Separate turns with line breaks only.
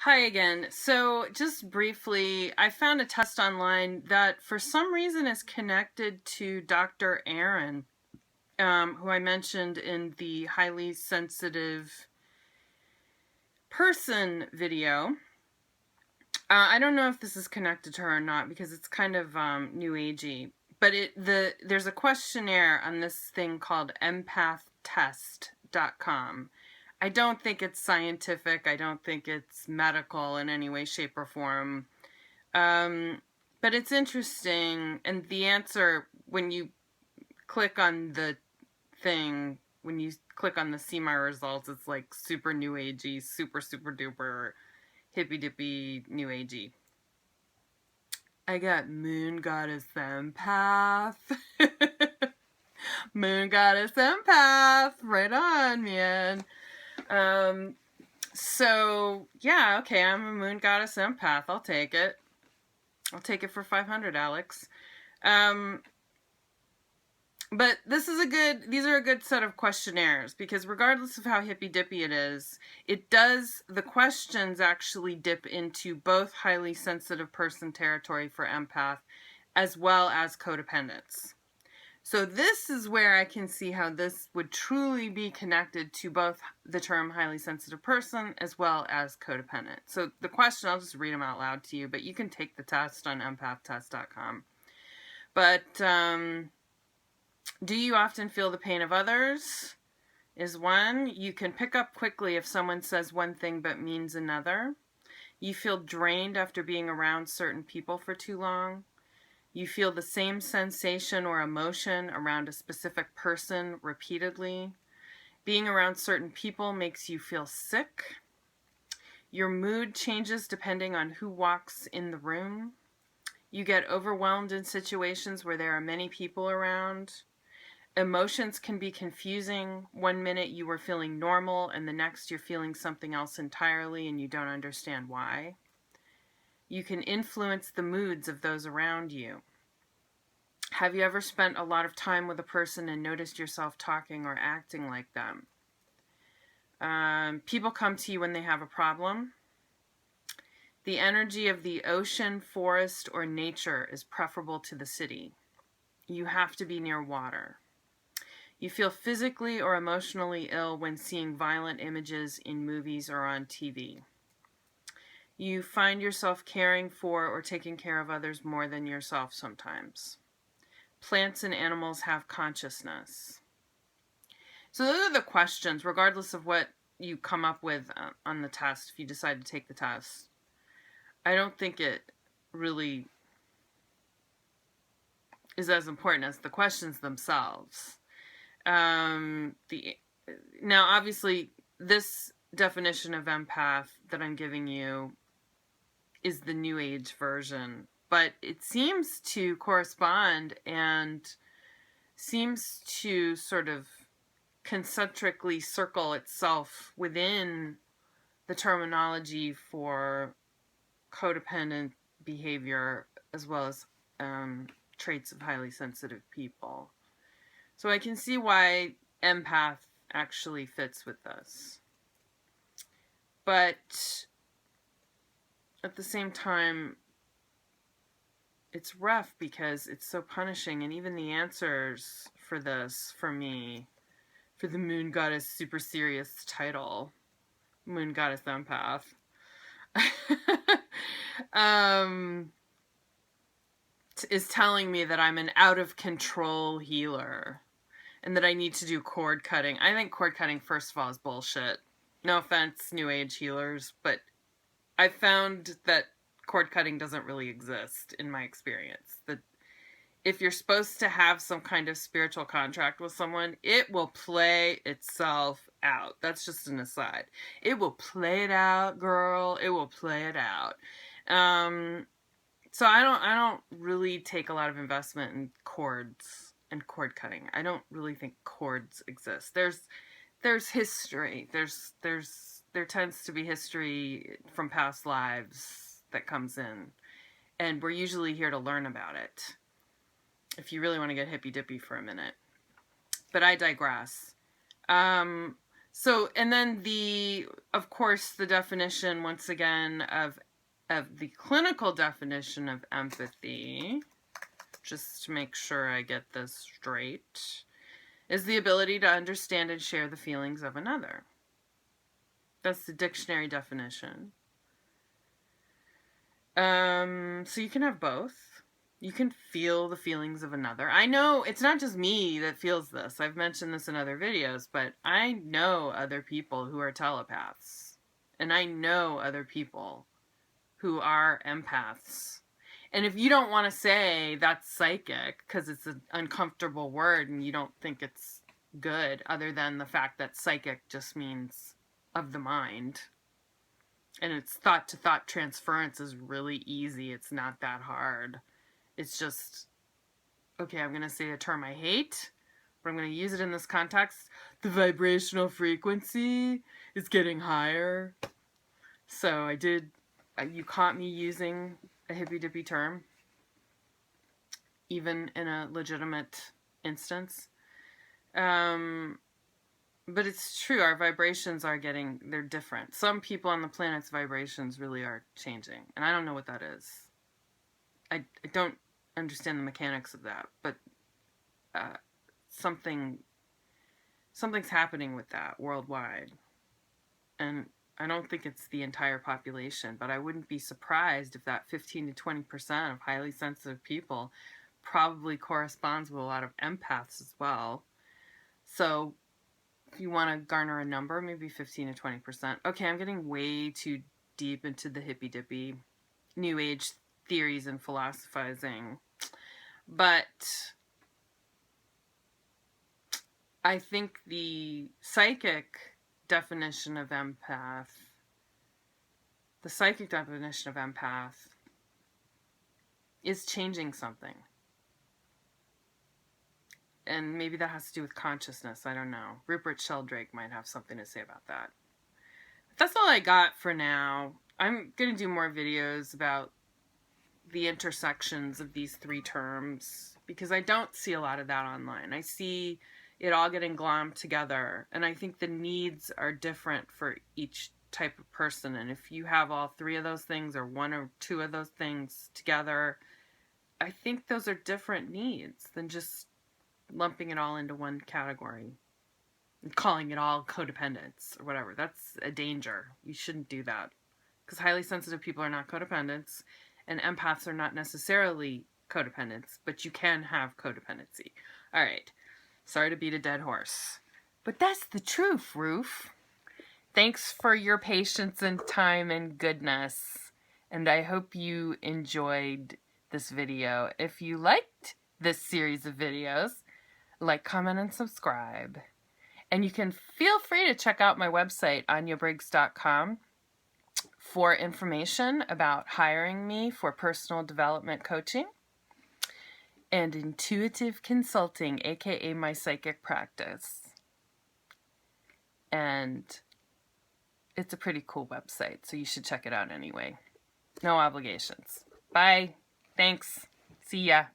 Hi again. So, just briefly, I found a test online that for some reason is connected to Dr. Aaron, who I mentioned in the highly sensitive person video. I don't know if this is connected to her or not because it's kind of new agey. But there's a questionnaire on this thing called empaths.com. I don't think it's scientific. I don't think it's medical in any way, shape, or form. But it's interesting, and the answer, when you click on the thing, when you click on the see my results, it's like super new agey, super duper hippy dippy new agey. I got Moon Goddess Empath. Moon Goddess Empath. Right on, man. So, yeah, okay, I'm a Moon Goddess Empath. I'll take it. I'll take it for 500, Alex. But these are a good set of questionnaires because regardless of how hippy dippy it is, the questions actually dip into both highly sensitive person territory for empath as well as codependents. So this is where I can see how this would truly be connected to both the term highly sensitive person as well as codependent. So the question, I'll just read them out loud to you, but you can take the test on empath-test.com. But do you often feel the pain of others? Is one. You can pick up quickly if someone says one thing but means another. You feel drained after being around certain people for too long. You feel the same sensation or emotion around a specific person repeatedly. Being around certain people makes you feel sick. Your mood changes depending on who walks in the room. You get overwhelmed in situations where there are many people around. Emotions can be confusing. One minute you are feeling normal and the next you're feeling something else entirely and you don't understand why. You can influence the moods of those around you. Have you ever spent a lot of time with a person and noticed yourself talking or acting like them? People come to you when they have a problem. The energy of the ocean, forest, or nature is preferable to the city. You have to be near water. You feel physically or emotionally ill when seeing violent images in movies or on TV. You find yourself caring for or taking care of others more than yourself sometimes. Plants and animals have consciousness. So those are the questions, regardless of what you come up with on the test, if you decide to take the test. I don't think it really is as important as the questions themselves. Now, obviously, this definition of empath that I'm giving you is the New Age version, but it seems to correspond and seems to sort of concentrically circle itself within the terminology for codependent behavior as well as traits of highly sensitive people. So I can see why empath actually fits with this. But at the same time, it's rough because it's so punishing, and even the answers for this, for me, for the Moon Goddess super serious title, Moon Goddess Empath, is telling me that I'm an out of control healer and that I need to do cord cutting. I think cord cutting, first of all, is bullshit. No offense, New Age healers, but I found that cord cutting doesn't really exist in my experience. That if you're supposed to have some kind of spiritual contract with someone, it will play itself out. That's just an aside. It will play it out, girl. It will play it out. So I don't really take a lot of investment in cords and cord cutting. I don't really think cords exist. There's history. There tends to be history from past lives that comes in, and we're usually here to learn about it, if you really want to get hippy dippy for a minute. But I digress. So, and then of course, the definition, once again, of the clinical definition of empathy, just to make sure I get this straight, is the ability to understand and share the feelings of another. That's the dictionary definition. So you can have both. You can feel the feelings of another. I know it's not just me that feels this. I've mentioned this in other videos, but I know other people who are telepaths. And I know other people who are empaths. And if you don't want to say that's psychic because it's an uncomfortable word and you don't think it's good, other than the fact that psychic just means of the mind, and it's thought to thought transference is really easy. It's not that hard. It's just, okay, I'm going to say a term I hate, but I'm going to use it in this context. The vibrational frequency is getting higher. So you caught me using a hippy-dippy term, even in a legitimate instance. But it's true, our vibrations they're different. Some people on the planet's vibrations really are changing, and I don't know what that is. I don't understand the mechanics of that, but something's happening with that worldwide. And I don't think it's the entire population, but I wouldn't be surprised if that 15 to 20% of highly sensitive people probably corresponds with a lot of empaths as well. So if you want to garner a number, maybe 15 to 20%. Okay, I'm getting way too deep into the hippy-dippy New Age theories and philosophizing. But I think the psychic definition of empath is changing something. And maybe that has to do with consciousness. I don't know. Rupert Sheldrake might have something to say about that. That's all I got for now. I'm going to do more videos about the intersections of these three terms, because I don't see a lot of that online. I see it all getting glommed together, and I think the needs are different for each type of person. And if you have all three of those things or one or two of those things together, I think those are different needs than just lumping it all into one category and calling it all codependents or whatever. That's a danger. You shouldn't do that, because highly sensitive people are not codependents, and empaths are not necessarily codependents, but you can have codependency. All right. Sorry to beat a dead horse, but that's the truth, Roof. Thanks for your patience and time and goodness, and I hope you enjoyed this video. If you liked this series of videos, like, comment, and subscribe. And you can feel free to check out my website, anyabriggs.com, for information about hiring me for personal development coaching and intuitive consulting, aka my psychic practice. And it's a pretty cool website, so you should check it out anyway. No obligations. Bye. Thanks. See ya.